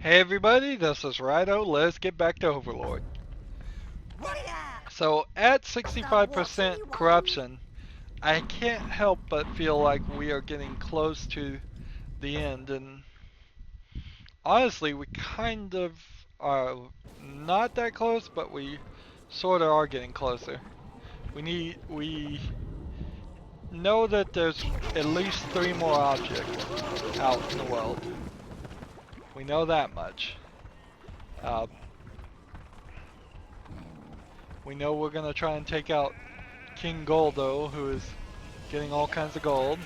Hey everybody, this is Rydo. Let's get back to Overlord. So at 65% corruption, I can't help but feel like we are getting close to the end, and honestly we kind of are not that close, but we sort of are getting closer. We know that there's at least 3 more objects out in the world. We know that much. We know we're gonna try and take out King Goldo, who is getting all kinds of gold.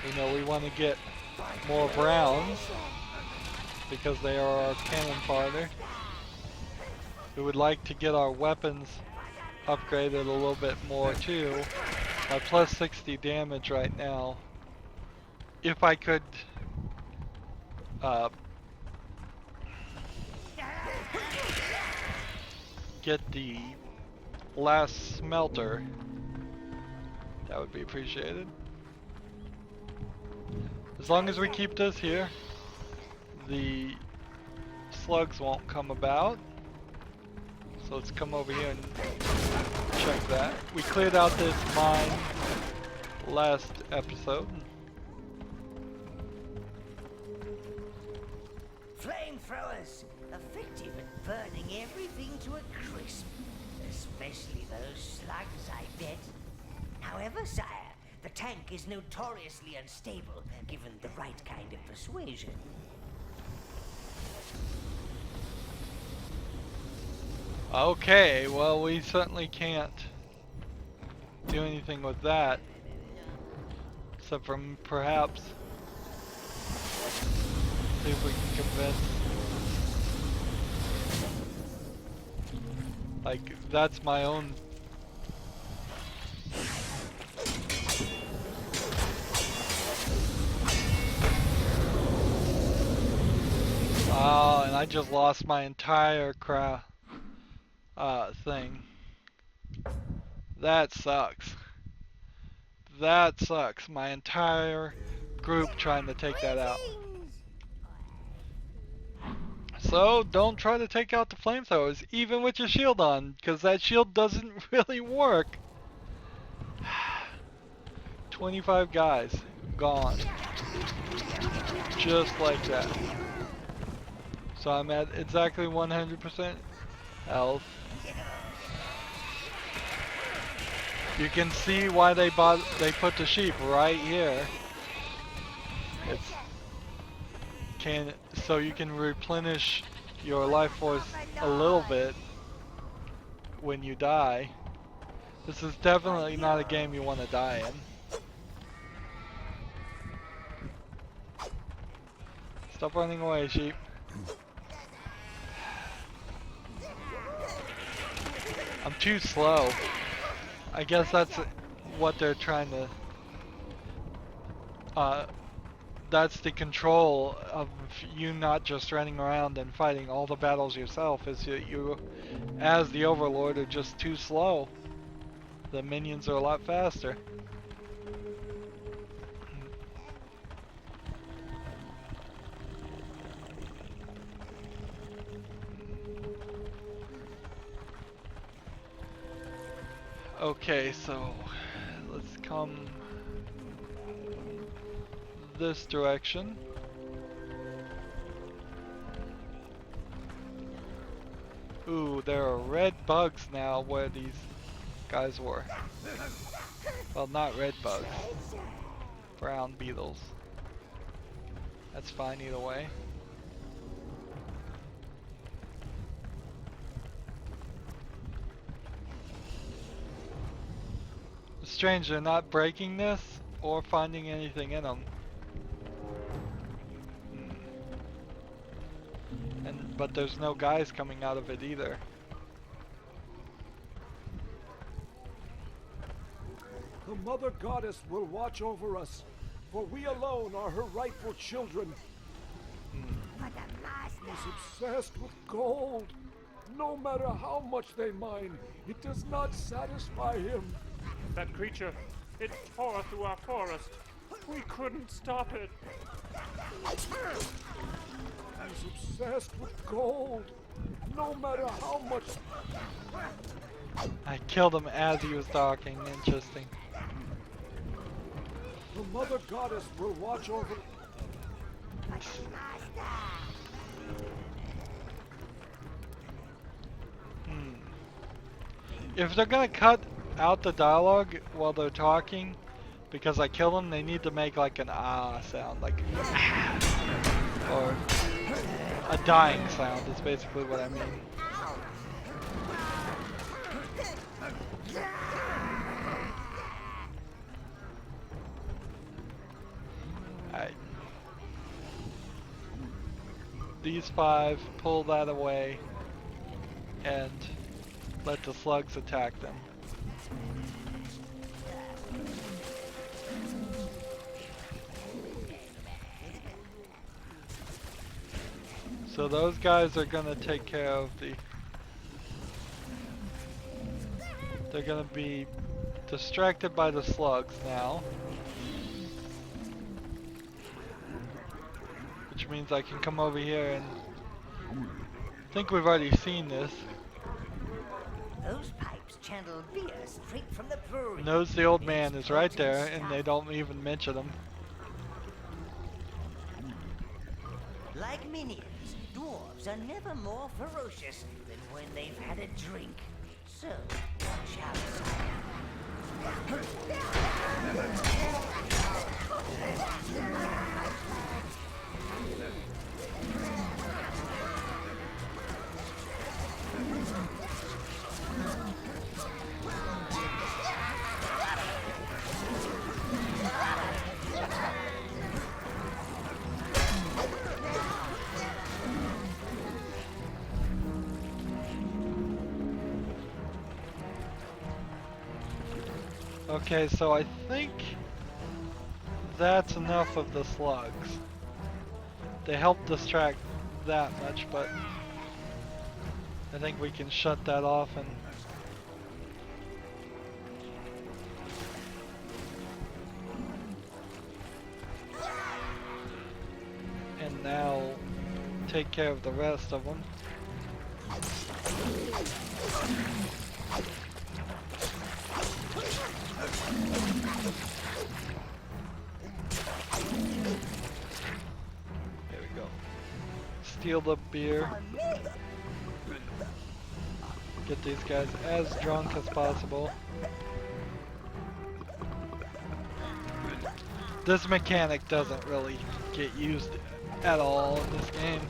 We know we want to get more browns because they are our cannon fodder. We would like to get our weapons upgraded a little bit more too. My plus 60 damage right now. If I could get the last smelter, that would be appreciated. As long as we keep this here, the slugs won't come about. So let's come over here and check that. We cleared out this mine last episode. Flamethrowers, effective at burning everything to a crisp. Especially those slugs, I bet. However, sire, the tank is notoriously unstable, given the right kind of persuasion. Okay, well we certainly can't do anything with that. Except for perhaps see if we can convince. Like, that's my own. Oh, and I just lost my entire thing. That sucks. That sucks. My entire group trying to take that out. So don't try to take out the flamethrowers, even with your shield on, because that shield doesn't really work. 25 guys gone. Just like that. So I'm at exactly 100% health. You can see why they put the sheep right here. So you can replenish your life force a little bit when you die. This is definitely not a game you want to die in. Stop running away, sheep. I'm too slow. I guess that's what they're trying to... that's the control of you not just running around and fighting all the battles yourself, is that you, as the Overlord, are just too slow. The minions are a lot faster. Okay, so let's come this direction. Ooh, there are red bugs now where these guys were. Well, not red bugs. Brown beetles. That's fine either way. It's strange they're not breaking this or finding anything in them. But there's no guys coming out of it either. The Mother Goddess will watch over us, for we alone are her rightful children. He's obsessed with gold. No matter how much they mine, it does not satisfy him. That creature, it tore through our forest. We couldn't stop it. obsessed with gold. No matter how much... I killed him as he was talking. Interesting. The Mother Goddess will watch over... Hmm. If they're gonna cut out the dialogue while they're talking, because I killed them, they need to make like an ah sound, like or a dying sound is basically what I mean. Alright. These 5 pull that away and let the slugs attack them. So those guys are gonna take care of the... They're gonna be distracted by the slugs now. Which means I can come over here and... I think we've already seen this. Those pipes channel beer straight from the brewery. Knows the old man is right there, and they don't even mention him. Like minions, dwarves are never more ferocious than when they've had a drink. So, watch out, Okay, so I think that's enough of the slugs. They help distract that much, but I think we can shut that off and now take care of the rest of them. There we go. Steal the beer. Get these guys as drunk as possible. This mechanic doesn't really get used at all in this game.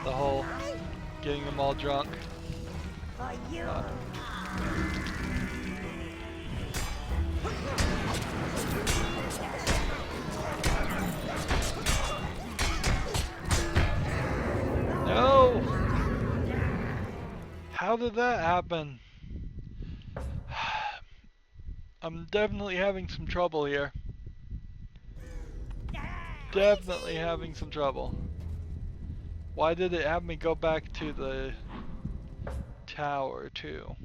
The whole getting them all drunk. No! How did that happen? I'm definitely having some trouble here. Definitely having some trouble. Why did it have me go back to the tower too?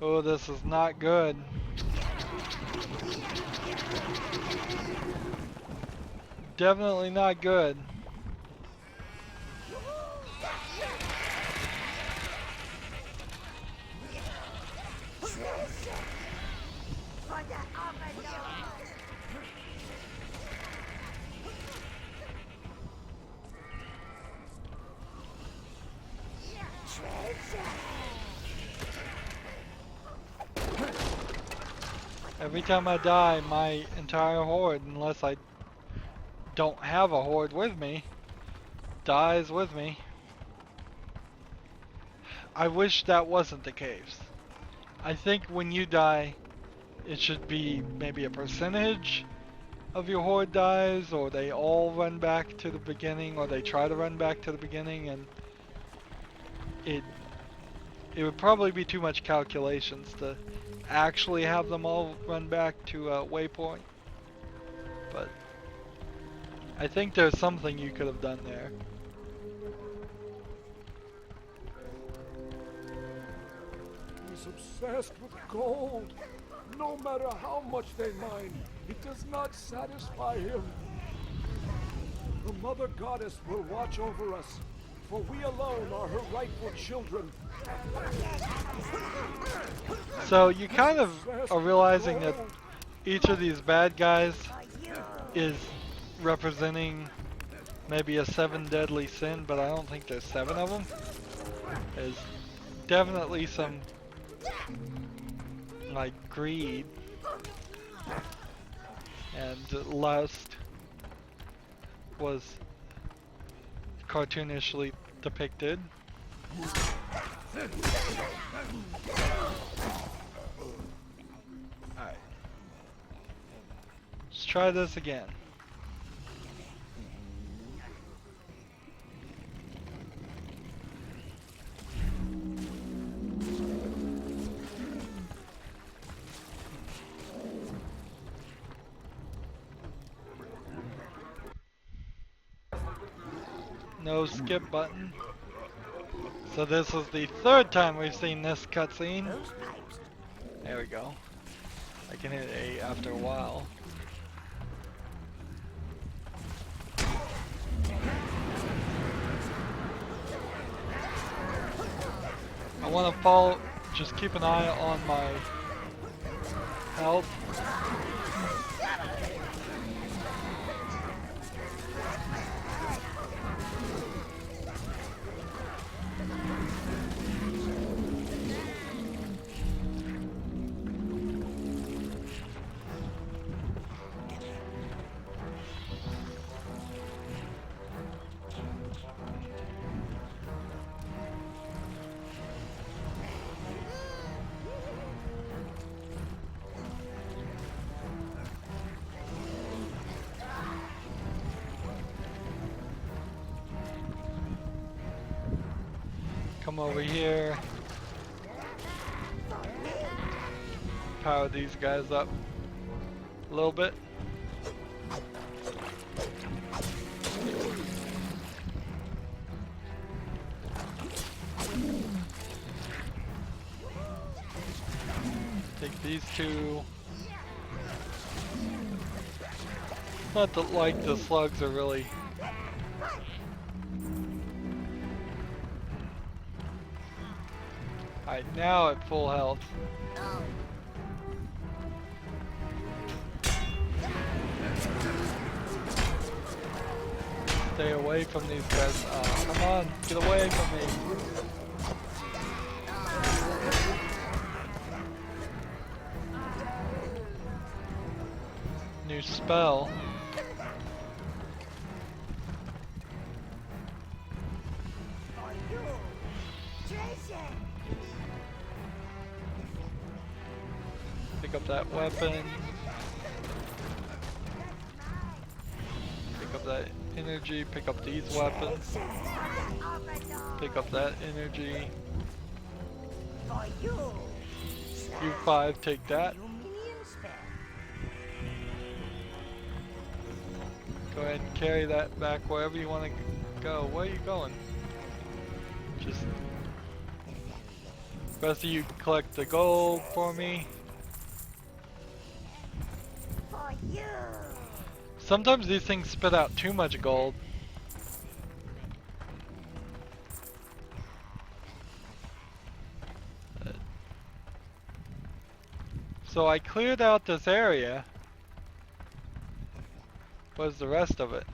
Oh, this is not good. Definitely not good. Every time I die, my entire horde, unless I don't have a horde with me, dies with me. I wish that wasn't the case. I think when you die, it should be maybe a percentage of your horde dies, or they all run back to the beginning, or they try to run back to the beginning, and it would probably be too much calculations to actually have them all run back to a waypoint. But I think there's something you could have done there. He's obsessed with gold. No matter how much they mine, it does not satisfy him. The Mother Goddess will watch over us, for we alone are her rightful children. So you kind of are realizing that each of these bad guys is representing maybe a 7 deadly sin, but I don't think there's 7 of them. There's definitely some like greed and lust was cartoonishly depicted. Alright. Let's try this again. No skip button. So this is the 3rd time we've seen this cutscene. There we go. I can hit A after a while. I want to follow, just keep an eye on my health. Come over here. Power these guys up a little bit. Take these two. Not that like the slugs are really Alright, now at full health. Stay away from these guys. Oh, come on, get away from me. New spell. Pick up that weapon. Pick up that energy. Pick up these weapons. Pick up that energy. You 5, take that. Go ahead and carry that back wherever you want to go. Where are you going? Just rest of you collect the gold for me. Sometimes these things spit out too much gold. So I cleared out this area. Where's the rest of it?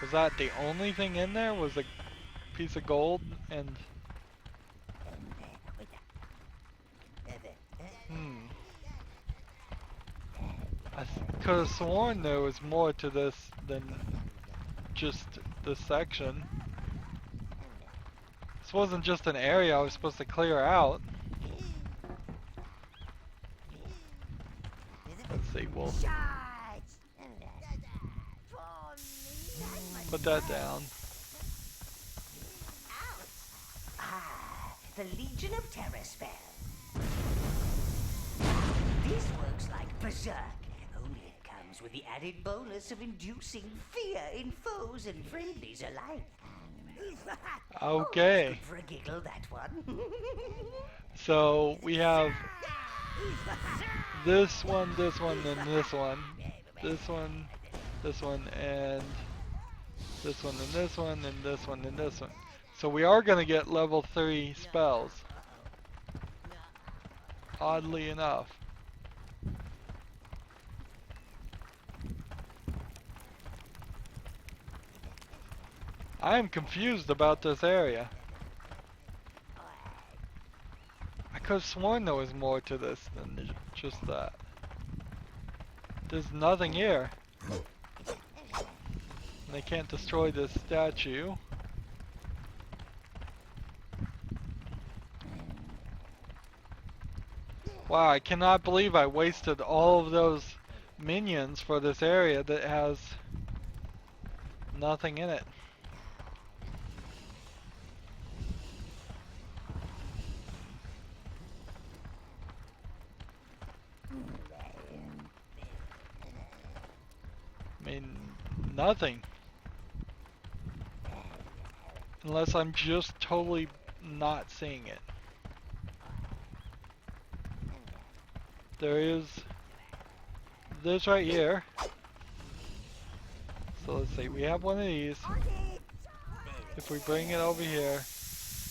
Was that the only thing in there? Was a piece of gold and... I could have sworn there was more to this than just this section. This wasn't just an area I was supposed to clear out. Let's see, we'll put that down. Ah, the Legion of Terror spell. This works like Berserk, only it comes with the added bonus of inducing fear in foes and friendlies alike. Okay. Good for a giggle, that one. So we have this one, and this one, this one, and this one, and this one, and this one, and this one. So we are going to get level 3 spells. Oddly enough. I am confused about this area. I could have sworn there was more to this than just that. There's nothing here. And they can't destroy this statue. Wow, I cannot believe I wasted all of those minions for this area that has nothing in it. I mean, nothing. Unless I'm just totally not seeing it. There is this right here. So let's see, we have one of these. If we bring it over here,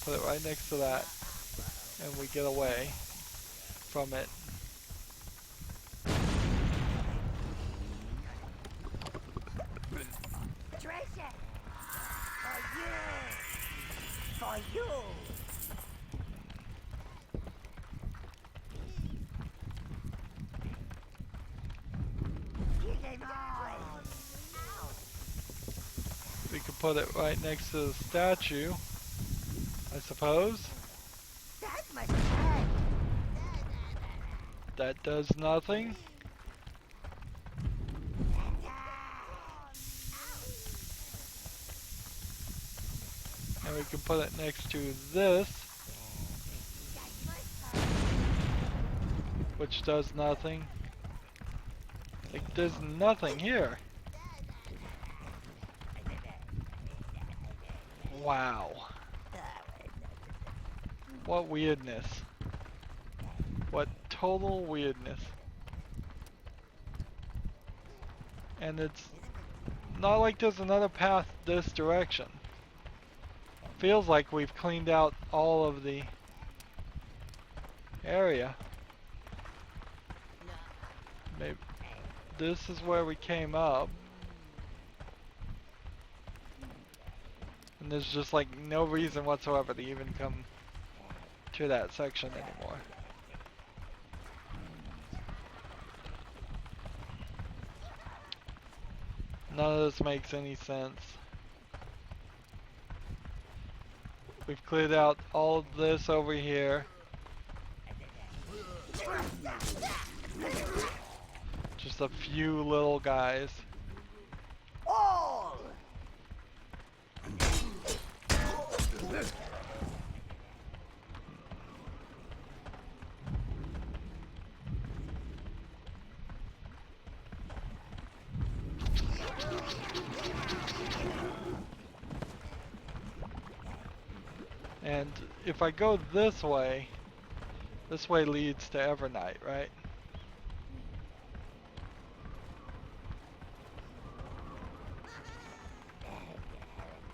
put it right next to that, and we get away from it. Treasure! For you! For you! We could put it right next to the statue, I suppose. That must hurt! That does nothing. And we can put it next to this, which does nothing. Like, there's nothing here. Wow. What weirdness. What total weirdness. And it's not like there's another path this direction. Feels like we've cleaned out all of the area. Maybe this is where we came up. And there's just like no reason whatsoever to even come to that section anymore. None of this makes any sense. We've cleared out all of this over here. Just a few little guys. All! And if I go this way leads to Evernight, right?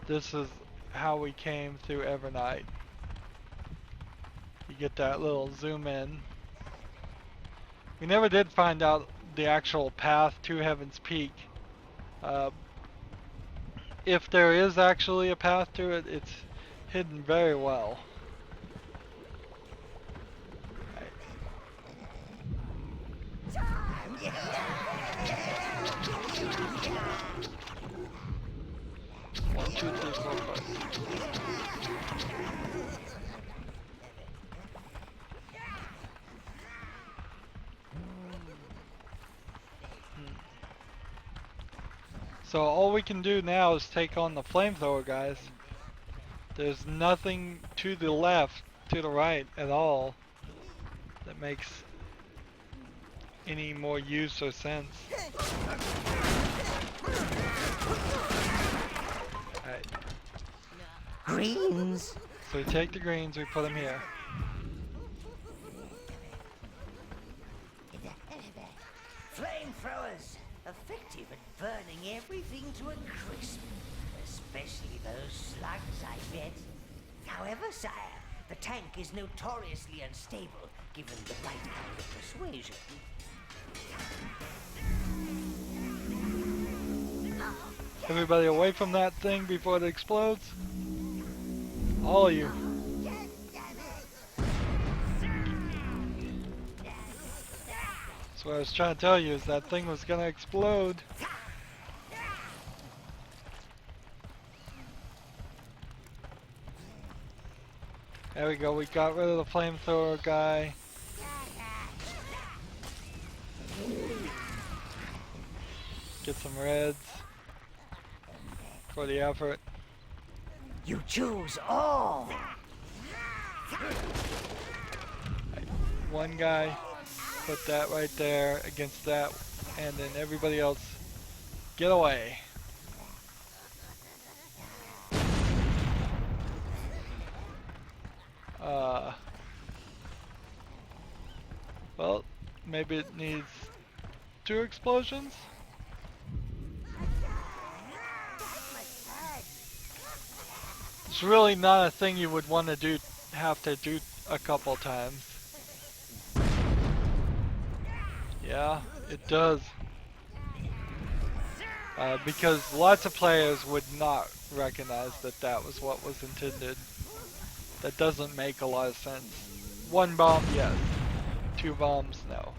This is how we came through Evernight. You get that little zoom in. We never did find out the actual path to Heaven's Peak. If there is actually a path to it, it's hidden very well. One, two, three, four, five. So all we can do now is take on the flamethrower guys. There's nothing to the left, to the right at all that makes any more use or sense. Alright. Greens. So we take the greens, we put them here. Flamethrowers, effective at burning everything to a crisp, especially those slugs, I bet. However, sire, the tank is notoriously unstable given the right kind of persuasion. Everybody away from that thing before it explodes. All of you. That's what I was trying to tell you, is that thing was gonna explode. There we go, we got rid of the flamethrower guy. Get some reds for the effort. You choose all. Right. One guy, put that right there against that, and then everybody else, get away. Well, maybe it needs 2 explosions? It's really not a thing you would want to have to do a couple times. Yeah, it does. Because lots of players would not recognize that that was what was intended. That doesn't make a lot of sense. 1 bomb, yes. 2 bombs, no.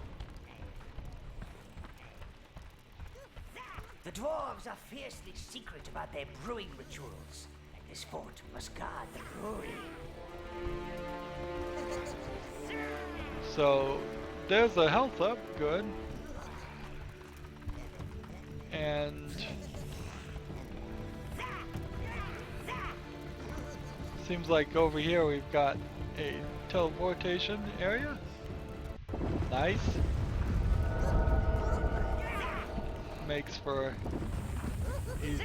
The dwarves are fiercely secret about their brewing rituals, and this fort must guard the brewery. So, there's a health up, good. And seems like over here we've got a teleportation area. Nice. Makes for easy.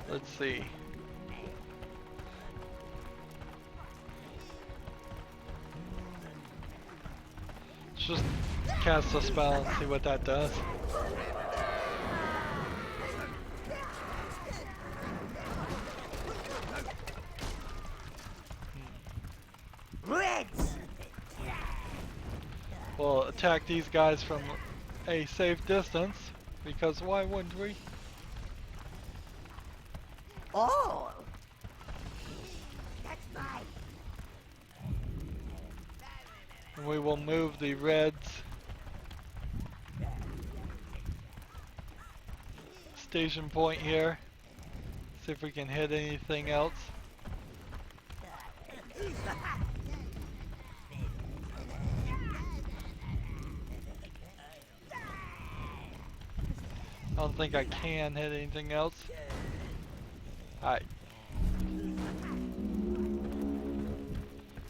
Let's see. Let's just cast a spell and see what that does. Reds! We'll attack these guys from a safe distance, because why wouldn't we? All! That's mine! And we will move the reds station point here. See if we can hit anything else. I don't think I can hit anything else. Alright.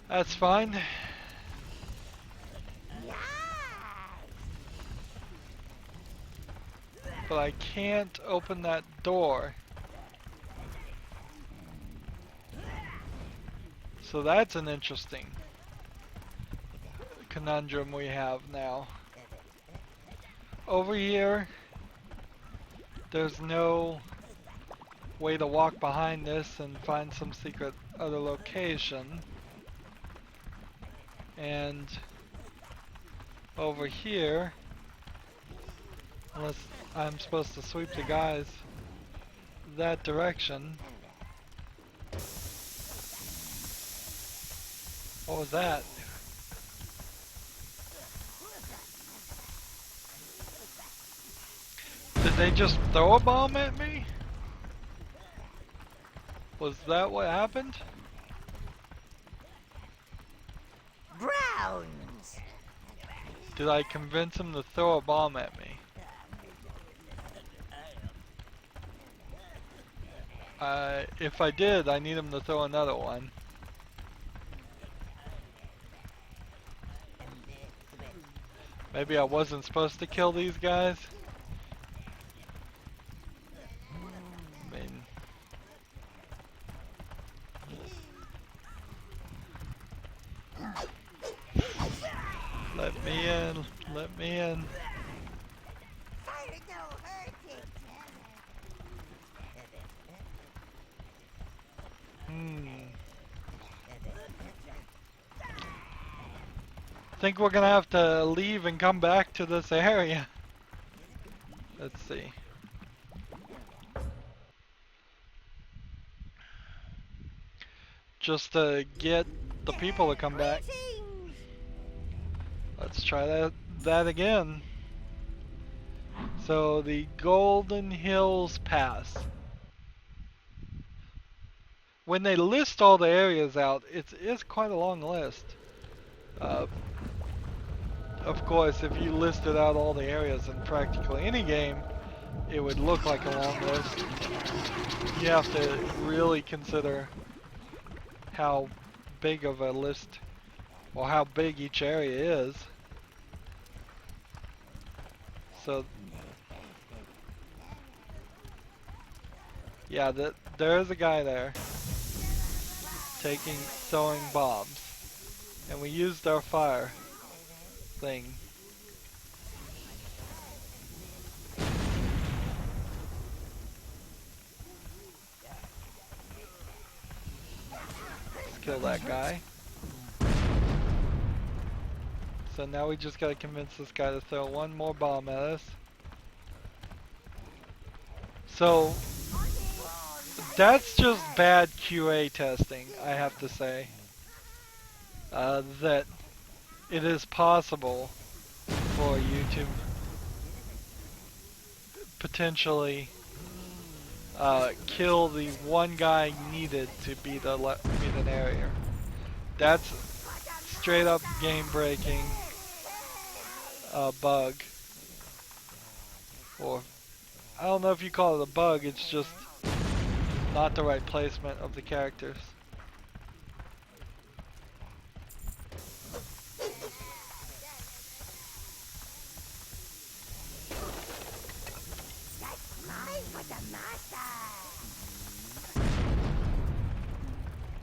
That's fine. But I can't open that door. So that's an interesting conundrum we have now. Over here, there's no way to walk behind this and find some secret other location. And over here, unless I'm supposed to sweep the guys that direction. What was that? Did they just throw a bomb at me? Was that what happened? Browns! Did I convince him to throw a bomb at me? If I did, I need him to throw another one. Maybe I wasn't supposed to kill these guys. I mean, let me in, let me in. Think we're gonna have to leave and come back to this area. Let's see. Just to get the people to come back. Let's try that again. So the Golden Hills Pass. When they list all the areas out, it's quite a long list. Of course, if you listed out all the areas in practically any game, it would look like a long list. You have to really consider how big of a list, or how big each area is. So, yeah, there is a guy there throwing bombs, and we used our fire thing. Let's kill that guy. So now we just gotta convince this guy to throw one more bomb at us. So that's just bad QA testing, I have to say. That it is possible for you to potentially kill the one guy needed to beat an area. That's straight up game breaking bug. Or I don't know if you call it a bug, it's just not the right placement of the characters.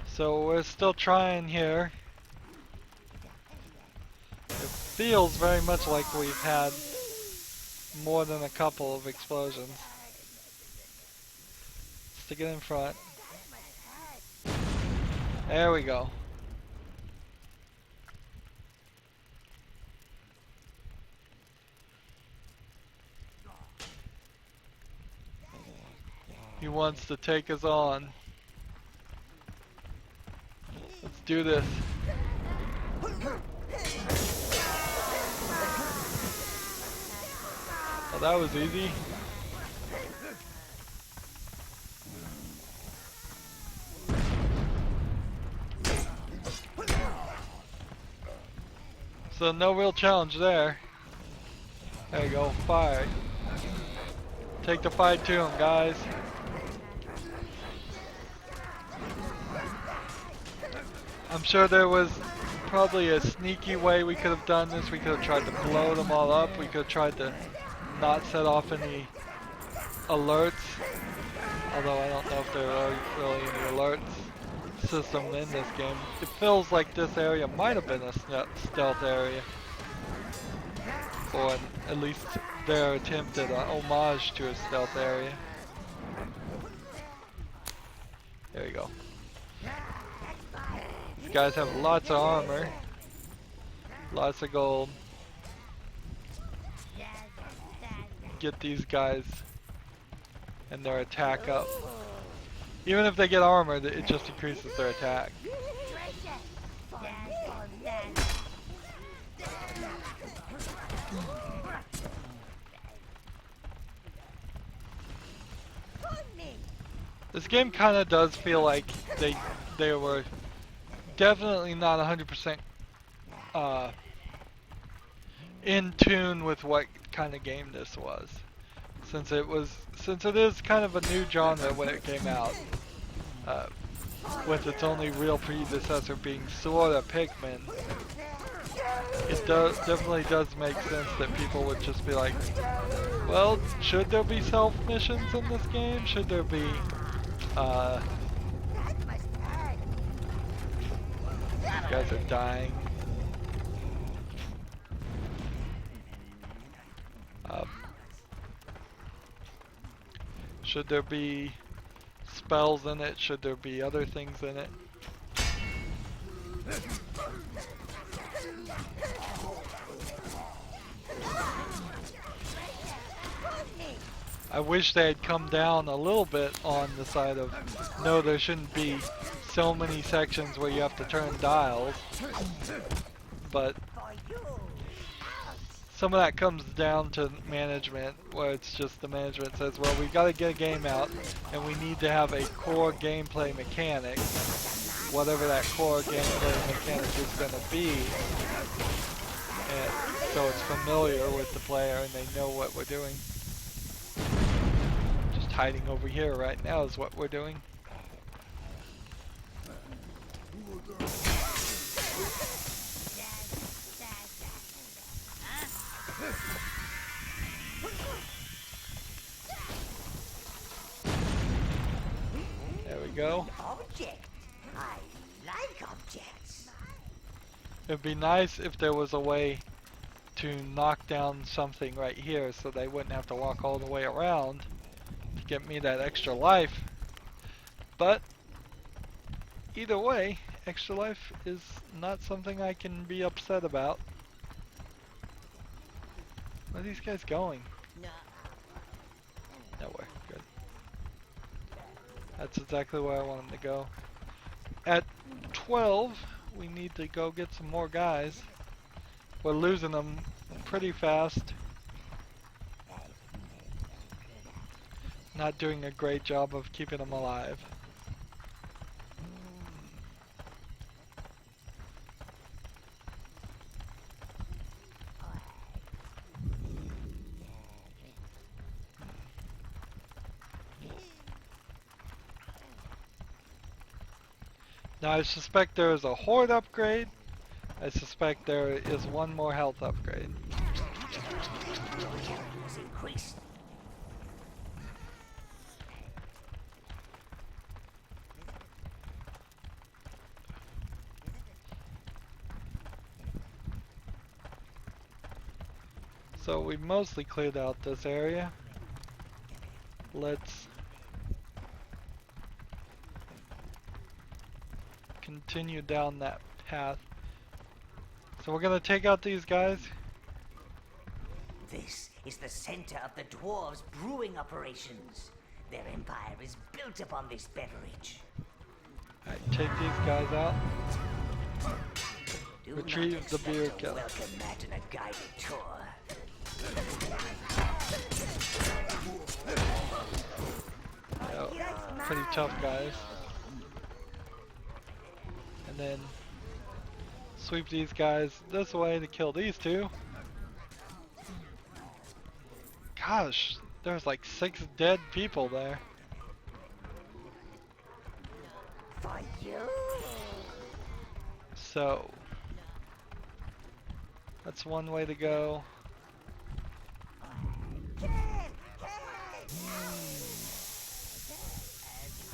So we're still trying here. It feels very much like we've had more than a couple of explosions. Stick it in front. There we go. He wants to take us on. Let's do this. Oh, that was easy. So no real challenge there. There you go, fire. Take the fight to him, guys. I'm sure there was probably a sneaky way we could have done this. We could have tried to blow them all up. We could have tried to not set off any alerts. Although I don't know if there are really any alerts system in this game. It feels like this area might have been a stealth area. Or at least their attempt at an homage to a stealth area. There you go. These guys have lots of armor. Lots of gold. Get these guys and their attack up. Even if they get armor, it just increases their attack. This game kind of does feel like they were definitely not 100% in tune with what kind of game this was, since it is kind of a new genre when it came out, with its only real predecessor being sort of Pikmin. it definitely does make sense that people would just be like, well, should there be self missions in this game? Should there be, these guys are dying. Um, should there be spells in it? Should there be other things in it? I wish they had come down a little bit on the side of, no, there shouldn't be so many sections where you have to turn dials. But some of that comes down to management, where it's just the management says, well, we've got to get a game out, and we need to have a core gameplay mechanic, whatever that core gameplay mechanic is going to be. And so it's familiar with the player and they know what we're doing. Just hiding over here right now is what we're doing. There we go. Object. I like objects. It'd be nice if there was a way to knock down something right here so they wouldn't have to walk all the way around to get me that extra life. But either way, extra life is not something I can be upset about. Where are these guys going? Nowhere. Good. That's exactly where I want them to go. At 12, we need to go get some more guys. We're losing them pretty fast. Not doing a great job of keeping them alive. Now I suspect there is a horde upgrade. I suspect there is one more health upgrade. So we mostly cleared out this area. Let's continue down that path. So we're gonna take out these guys. This is the center of the dwarves' brewing operations. Their empire is built upon this beverage. Alright, take these guys out. Do Retrieve not the beer expect a keg. welcome mat and a guided tour. Yeah, pretty tough guys. And then sweep these guys this way to kill these two. Gosh, there's like 6 dead people there. For you. So that's one way to go.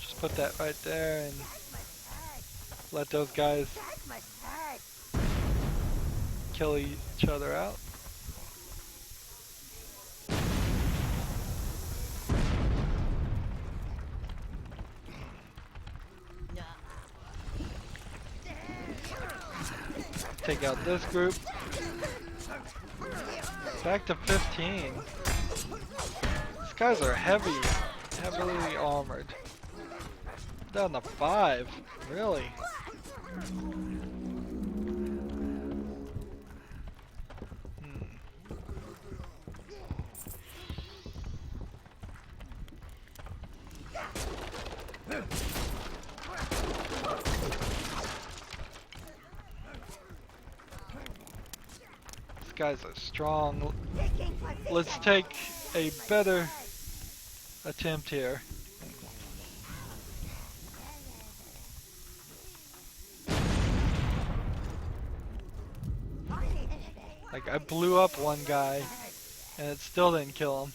Just put that right there and let those guys kill each other out. Take out this group. Back to 15. These guys are heavily armored. Down to 5. Really? These guys are strong. Let's take a better attempt here. Like, I blew up one guy, and it still didn't kill him.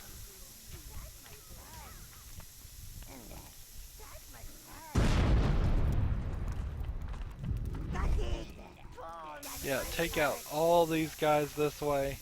Yeah, take out all these guys this way.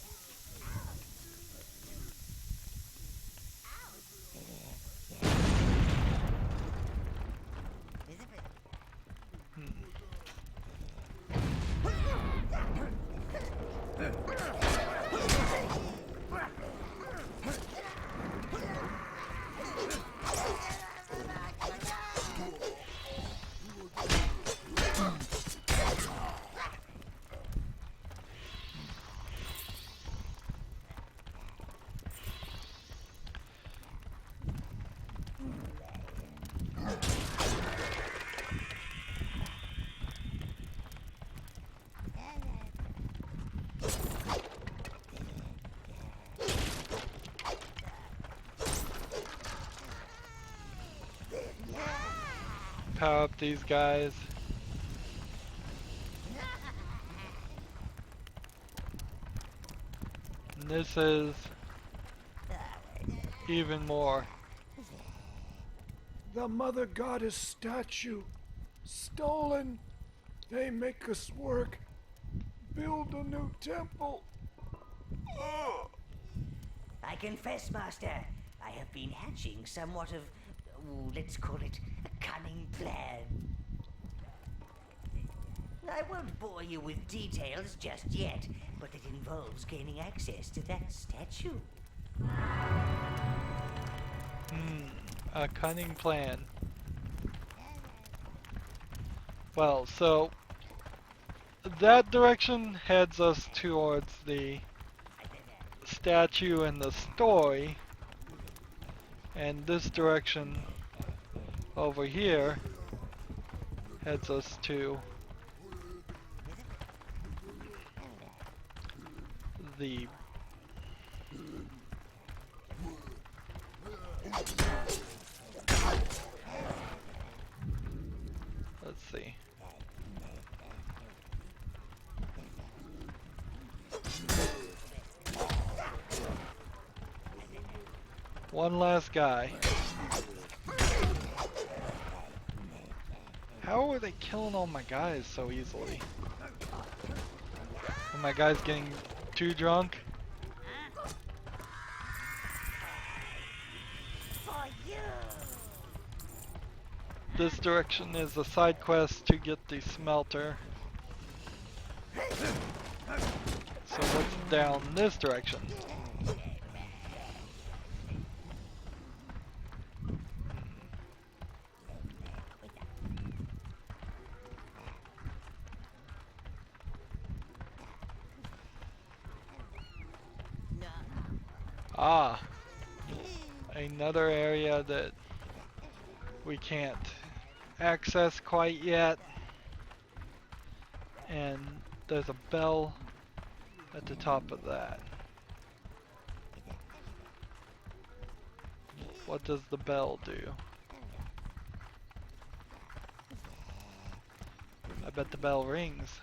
Power up these guys. And this is even more. The Mother Goddess statue. Stolen. They make us work. Build a new temple. I confess, Master, I have been hatching somewhat of, let's call it, a cunning plan. I won't bore you with details just yet, but it involves gaining access to that statue. A cunning plan. Well, so that direction heads us towards the statue and the story, and this direction over here heads us to the let's see. One last guy. How are they killing all my guys so easily? Are my guys getting too drunk? This direction is a side quest to get the smelter. So what's down this direction? Ah, another area that we can't access quite yet, and there's a bell at the top of that. What does the bell do? I bet the bell rings.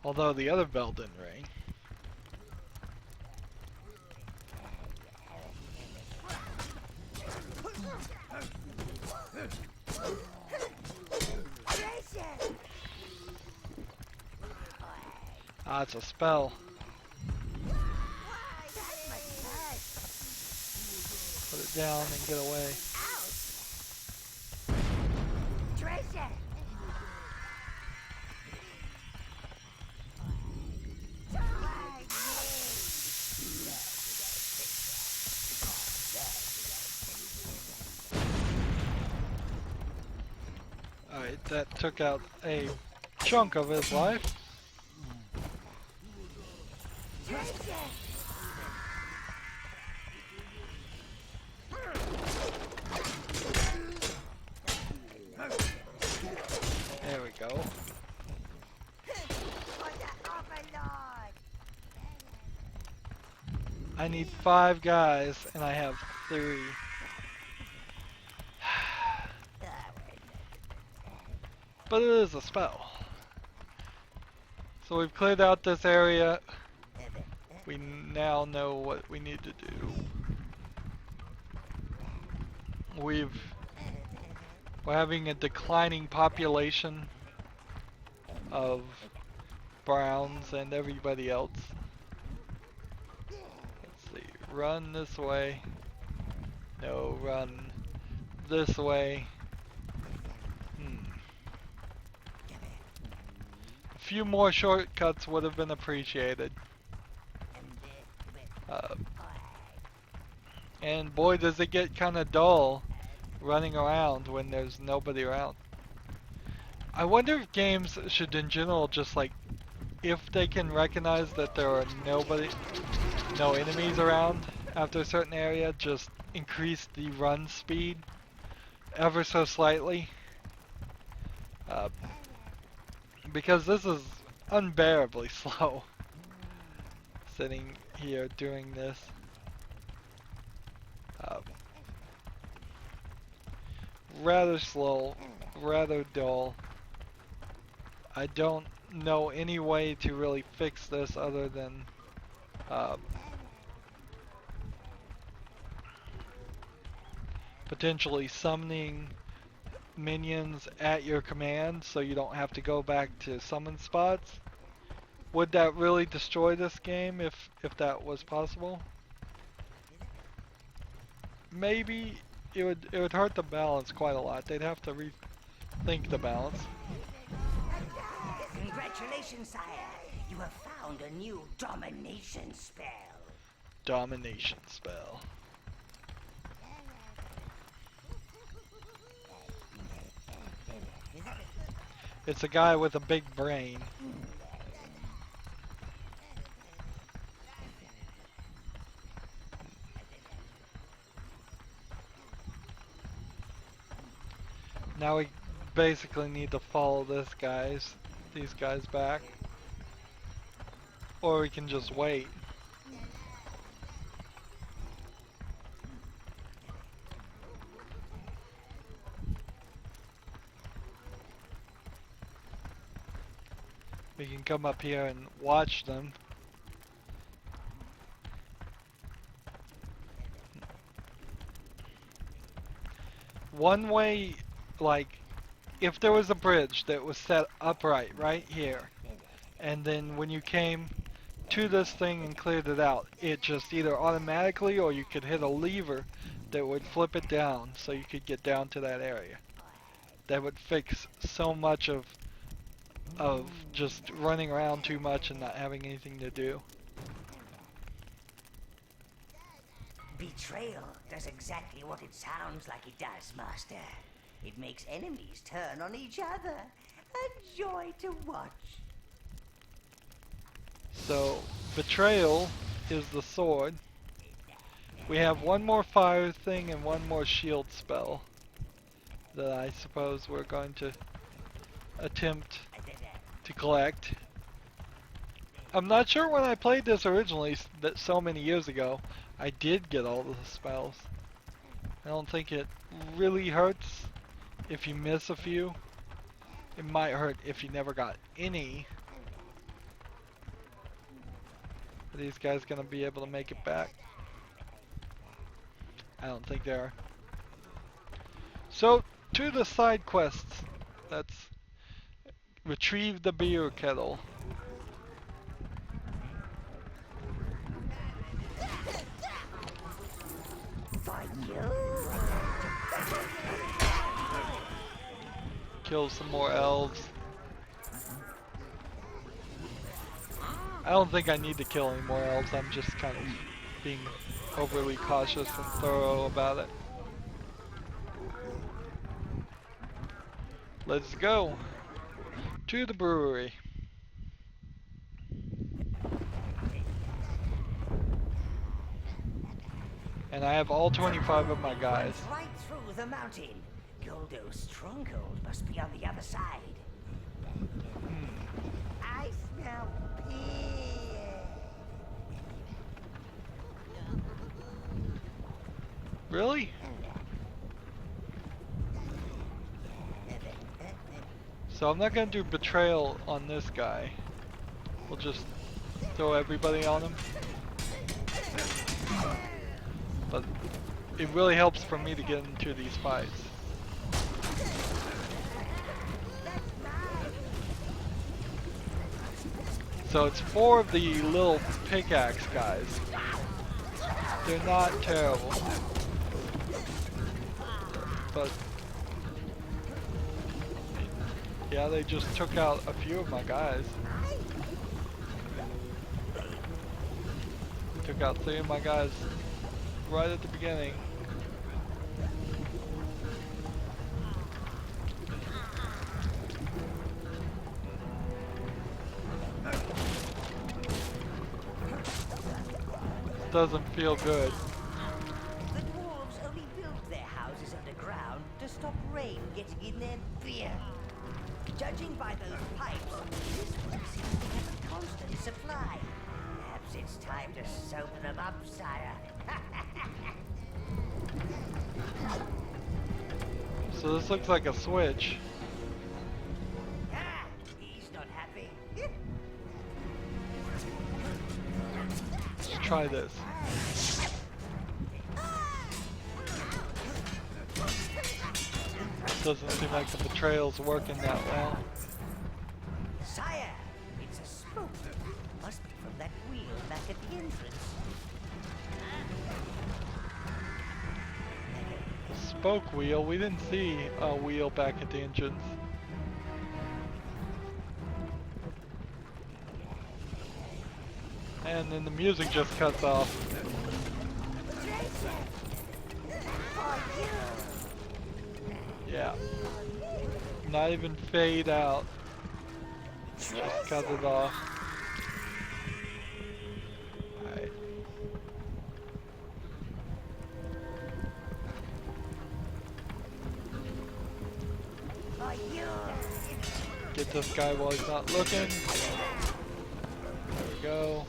Although the other bell didn't ring. Ah, it's a spell. Put it down and get away. Alright, that took out a chunk of his life. There we go. I need 5 guys, and I have 3. but it is a spell. So we've cleared out this area. We now know what we need to do. We're having a declining population of browns and everybody else. Let's see, run this way. No, run this way. A few more shortcuts would have been appreciated. And boy, does it get kind of dull running around when there's nobody around. I wonder if games should in general just like, if they can recognize that there are no enemies around after a certain area, just increase the run speed ever so slightly. Because this is unbearably slow. Sitting here doing this. Rather slow, rather dull. I don't know any way to really fix this other than potentially summoning minions at your command so you don't have to go back to summon spots. Would that really destroy this game if that was possible? Maybe it would hurt the balance quite a lot. They'd have to rethink the balance. Congratulations, sire. You have found a new domination spell. Domination spell. It's a guy with a big brain. Now we basically need to follow these guys back. Or we can just wait. We can come up here and watch them. One way, like, if there was a bridge that was set upright right here, and then when you came to this thing and cleared it out, it just either automatically, or you could hit a lever that would flip it down so you could get down to that area. That would fix so much of just running around too much and not having anything to do. Betrayal does exactly what it sounds like it does, Master. It makes enemies turn on each other. A joy to watch. So, betrayal is the sword. We have one more fire thing and one more shield spell that I suppose we're going to attempt to collect. I'm not sure when I played this originally, that so many years ago, I did get all the spells. I don't think it really hurts if you miss a few. It might hurt if you never got any. Are these guys gonna be able to make it back? I don't think they are. So, to the side quests. Let's retrieve the beer kettle. Kill some more elves. I don't think I need to kill any more elves. I'm just kind of being overly cautious and thorough about it. Let's go to the brewery. And I have all 25 of my guys. Right through the mountain. Goldo's stronghold must be on the other side. I smell beer. Really? So I'm not gonna do betrayal on this guy. We'll just throw everybody on him. But it really helps for me to get into these fights. So it's 4 of the little pickaxe guys. They're not terrible. But yeah, they just took out a few of my guys. Took out 3 of my guys right at the beginning. Doesn't feel good. The dwarves only built their houses underground to stop rain getting in their beer. Judging by those pipes, this one seems to have a constant supply. Perhaps it's time to soap them up, sire. So this looks like a switch. Ah, he's not happy. Let's try this. Doesn't seem like the betrayal's working that well. Sire, it's a smoke. Must be from that wheel back at the entrance. The spoke wheel, we didn't see a wheel back at the entrance. And then the music just cuts off. Yeah. Not even fade out. Just cut it off. Alright. Get this guy while he's not looking. There we go.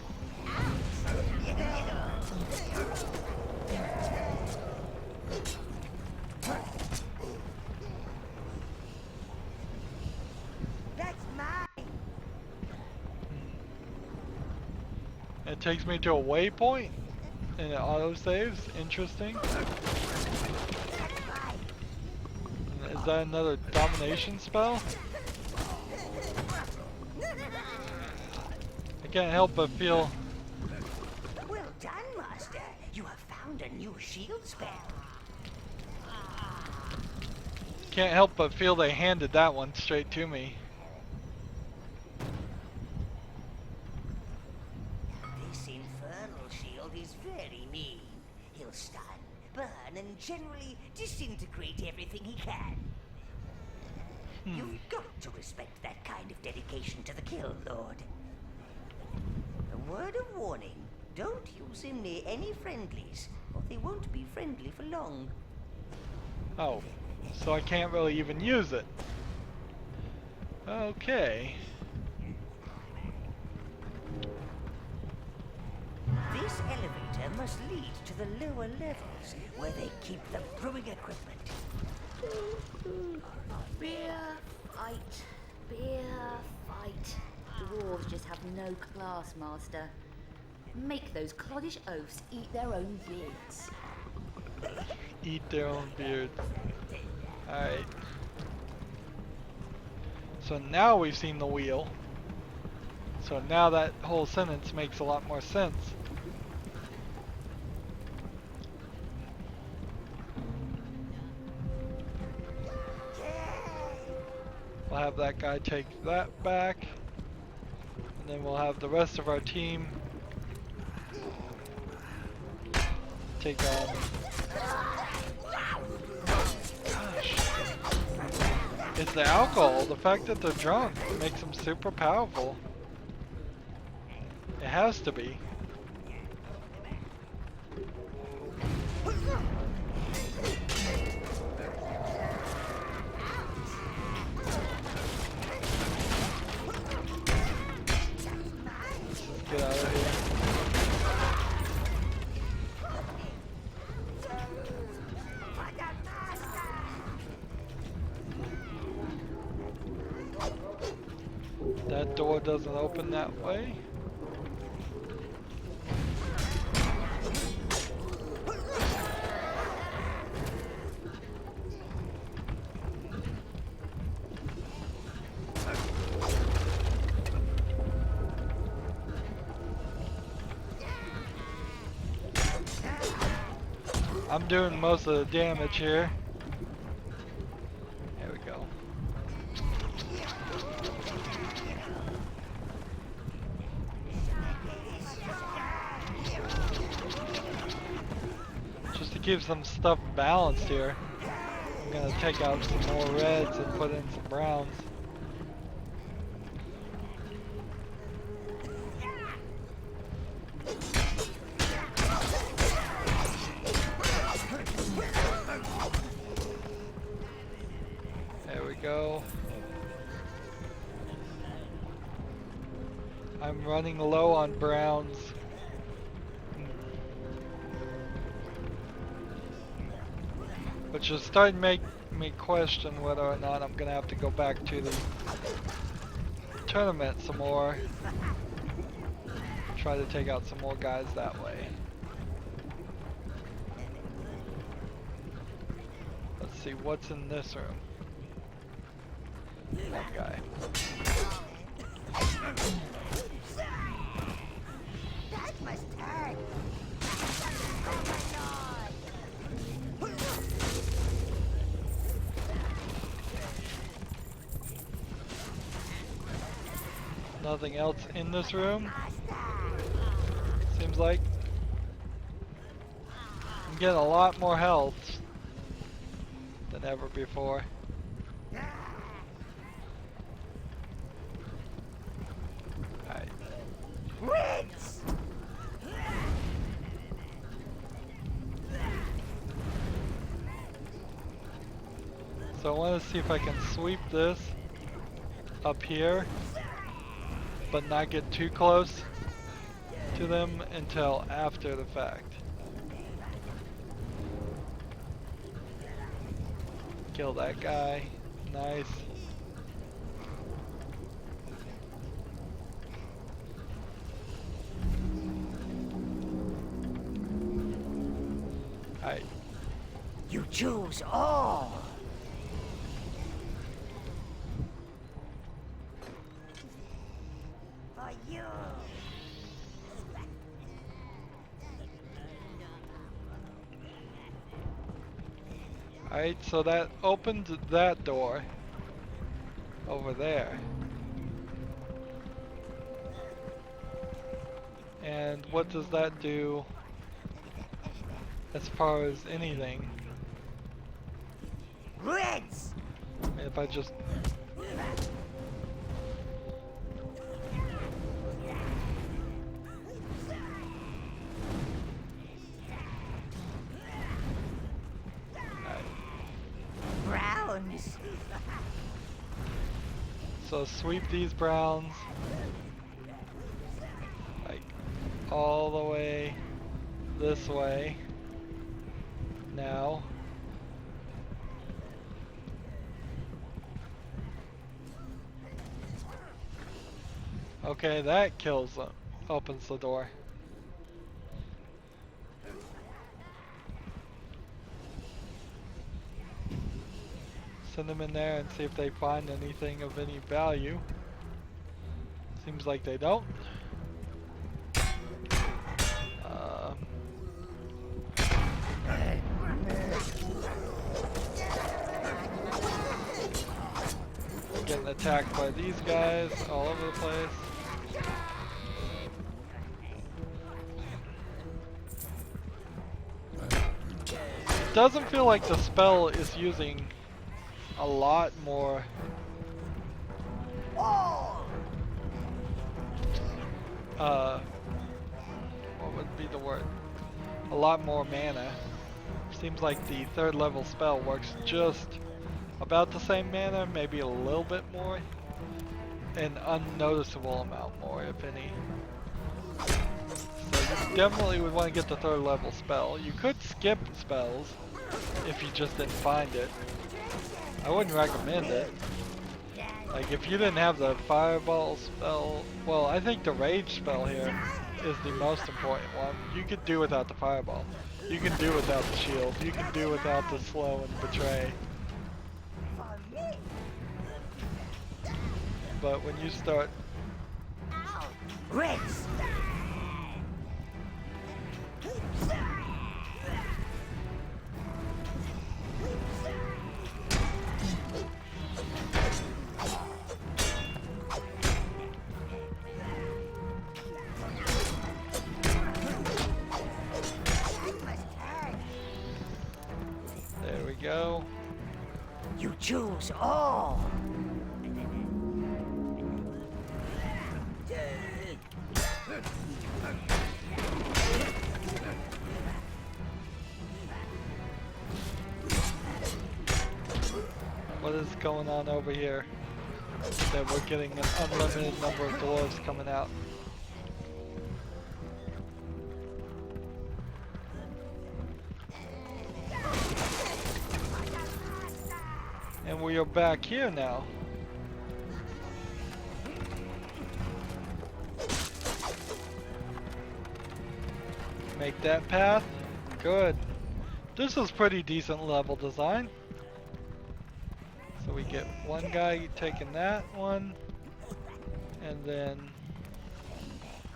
That's mine. It takes me to a waypoint and it auto saves. Interesting. Is that another domination spell? I can't help but feel. Well done, Master. You have found a new shield spell. Can't help but feel they handed that one straight to me. This infernal shield is very mean. He'll stun, burn, and generally disintegrate everything he can. You've got to respect that kind of dedication to the kill, Lord. A word of warning, don't use him near any friendlies, or they won't be friendly for long. Oh, so I can't really even use it. Okay. This elevator must lead to the lower levels, where they keep the brewing equipment. Beer fight. Beer fight. Dwarves just have no class, Master. Make those cloddish oafs eat their own beards. Eat their own beard. Alright. So now we've seen the wheel. So now that whole sentence makes a lot more sense. We'll have that guy take that back. And then we'll have the rest of our team take on. Gosh. It's the alcohol. The fact that they're drunk makes them super powerful. It has to be. Get out of here. That door doesn't open that way. I'm doing most of the damage here. There we go. Just to keep some stuff balanced here, I'm gonna take out some more reds and put in some browns. There we go. I'm running low on browns. Which is starting to make me question whether or not I'm gonna have to go back to the tournament some more. Try to take out some more guys that way. Let's see what's in this room. That guy. That must hurt. Nothing else in this room. Seems like I'm getting a lot more health than ever before. Alright. So I want to see if I can sweep this up here, but not get too close to them until after the fact. Kill that guy. Nice. Alright. You choose all. For you. Alright, so that opened that door over there. And what does that do as far as anything? Reds. If I just... Browns. So sweep these browns like all the way this way now. Okay, that kills them, opens the door. Send them in there and see if they find anything of any value. Seems like they don't. Getting attacked by these guys all over the place. It doesn't feel like the spell is using a lot more what would be the word? A lot more mana. Seems like the third level spell works just about the same mana, maybe a little bit more. An unnoticeable amount more, if any. So you definitely would want to get the third level spell. You could skip spells if you just didn't find it. I wouldn't recommend it. Like, if you didn't have the fireball spell, well, I think the rage spell here is the most important one. You could do without the fireball. You can do without the shield. You can do without the slow and betray. But when you start... Ritz! There we go. You choose all. What is going on over here? That we're getting an unlimited number of dwarves coming out. And we are back here now. Make that path. Good. This is pretty decent level design. So we get one guy taking that one, and then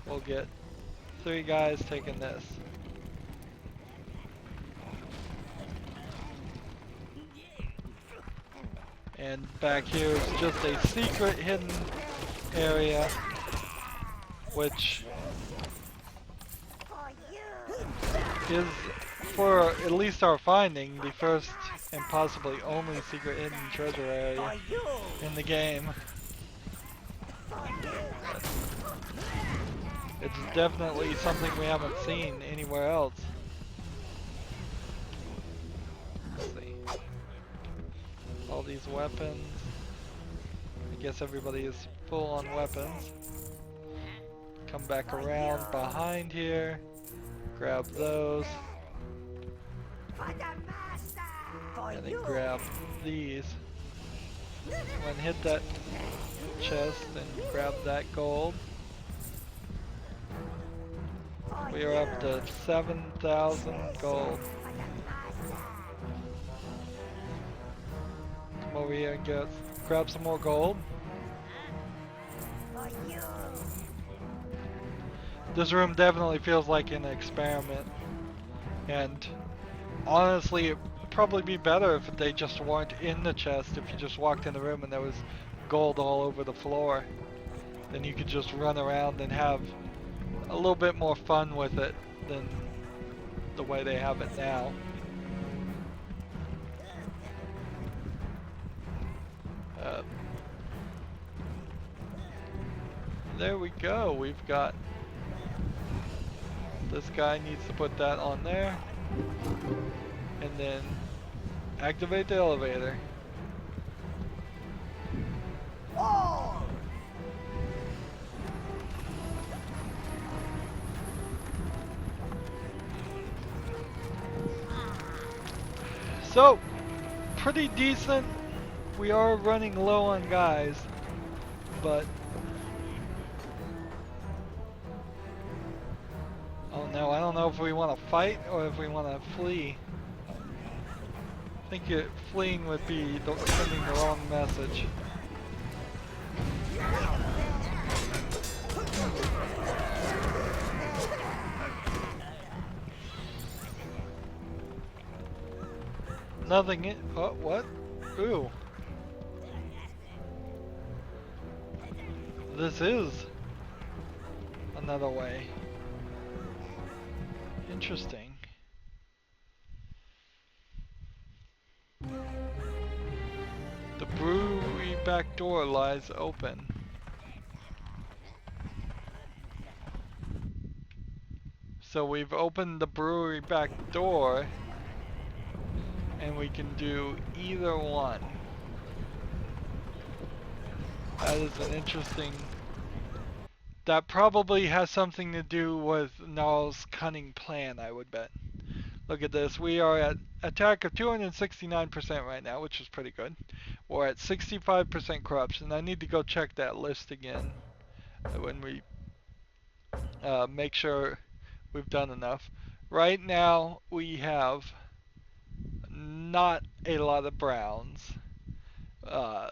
we'll get 3 guys taking this. And back here is just a secret hidden area, which is, for at least our finding, the first and possibly only secret hidden treasure area in the game. It's definitely something we haven't seen anywhere else. Let's see. All these weapons. I guess everybody is full on weapons. Come back around behind here. Grab those. And then grab these. And hit that chest and grab that gold. We are up to 7,000 gold. Come over here and grab some more gold. This room definitely feels like an experiment. And honestly, it would probably be better if they just weren't in the chest. If you just walked in the room and there was gold all over the floor, then you could just run around and have a little bit more fun with it than the way they have it now. There we go. We've got... This guy needs to put that on there. And then activate the elevator. Oh! So, pretty decent. We are running low on guys, but... Oh no, I don't know if we want to fight or if we want to flee. I think fleeing would be sending the wrong message. Nothing in... Oh, what? Ooh. This is another way. Interesting. The brewery back door lies open. So we've opened the brewery back door, and we can do either one. That is an interesting... That probably has something to do with Gnarl's cunning plan, I would bet. Look at this. We are at attack of 269% right now, which is pretty good. We're at 65% corruption. I need to go check that list again when we make sure we've done enough. Right now, we have not a lot of browns. Uh,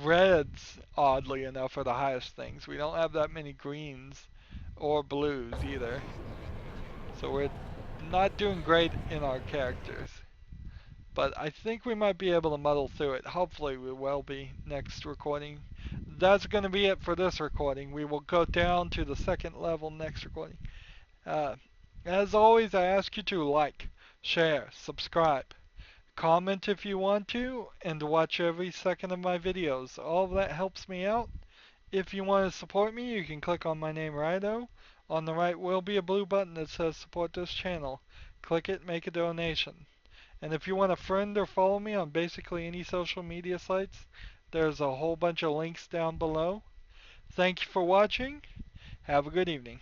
Reds, oddly enough, are the highest things. We don't have that many greens or blues either. So we're not doing great in our characters. But I think we might be able to muddle through it. Hopefully we will be next recording. That's going to be it for this recording. We will go down to the second level next recording. Uh, as always, I ask you to like, share, subscribe, comment if you want to, and watch every second of my videos. All of that helps me out. If you want to support me, you can click on my name, Rydo. On the right will be a blue button that says support this channel. Click it, make a donation. And if you want to friend or follow me on basically any social media sites, there's a whole bunch of links down below. Thank you for watching. Have a good evening.